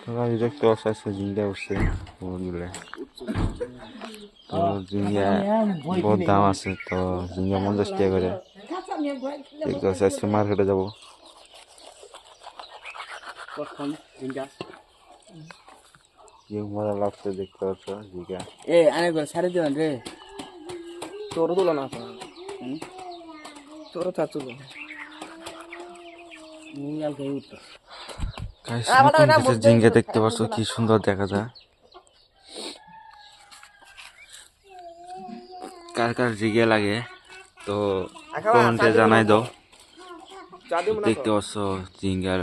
তো গাইস দেখতে পাচ্ছ আজকে ঝিঙ্গা উঠছে বলে তো ঝিঙ্গা বহুত দাম আছে তো ঝিঙ্গা 50 টাকা করে দেখতে পাচ্ছ আজকে মার্কেটে যাবো কি মজা লাগছে দেখতে পাচ্ছ ঝিঙ্গা আনে সাড়ে দেবেন রে তোর তুলো না তোর তা তুলো গাইস নতুন কিছু ঝিঙ্গা দেখতে পাচ্ছ কি সুন্দর দেখা যায় কার কার ঝিঙ্গা লাগে তো কমেন্টে জানাই দাও দেখতে পাচ্ছ ঝিঙ্গার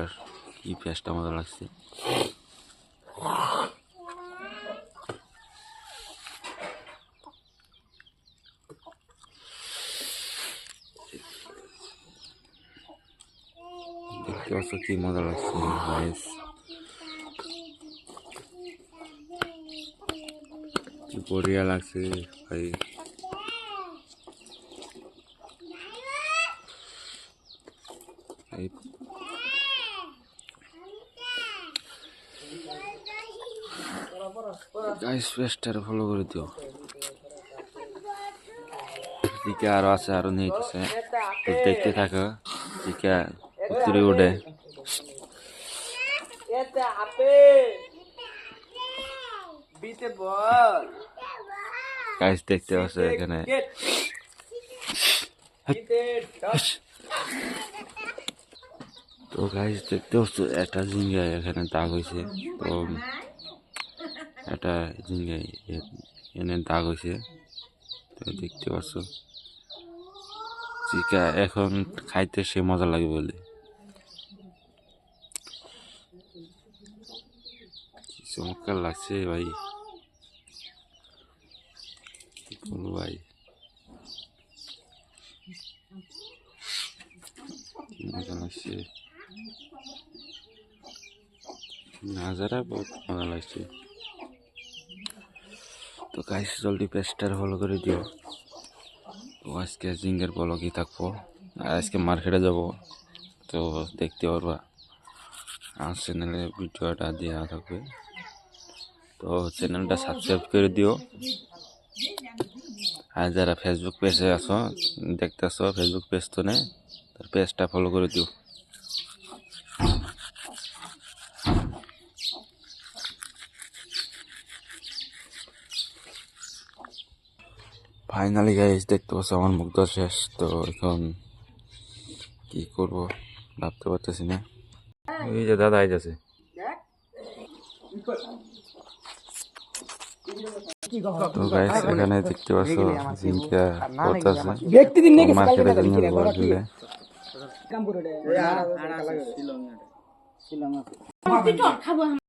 কি পেস্টটা মজা লাগছে দেখতে পাচ্ছ কি মজা লাগছে গাইস কি বড়িয়া লাগছে ভাই গাইস পেস্টটা ফলো করে দিও দিকে আরো আছে আরো নিতেছে দেখতে থাকো দিকে উত্তরে উঠে গাইস দেখতে পাচ্ছে এখানে তো গাইস দেখতে পাচ্ছ একটা ঝিঙ্গা এখানে দাগ হয়েছে তো একটা ঝিঙ্গা এনে দাগ হয়েছে তো দেখতে পাচ্ছ চিকা এখন খাইতে সে মজা লাগে বলে চমৎকার লাগছে ভাই বলো ভাই মজা লাগছে নাজারা বহুত মজা লাগছে তো গাইস জলদি পেস্টার ফলো করে দিও তো আজকে জিঙ্গের ব্লগই থাকবো আর আজকে মার্কেটে যাব তো দেখতে পারবা আমার চ্যানেলে ভিডিওটা দেওয়া থাকবে তো চ্যানেলটা সাবস্ক্রাইব করে দিও আর যারা ফেসবুক পেজে আছো দেখতেছো ফেসবুক পেজ তো নেই তার পেজটা ফলো করে দিও ফাইনালি গাইস দেখতে পাচ্ছ আমার মুগ্ধ শেষ তো এখন কি করব ভাবতে পারতেছি না এই যে দাদা আইতাছে তো গাইস এখানে দেখতে পাচ্ছ জিঙ্কা করতেছে মার্কেটে জন্য বললে কাম করে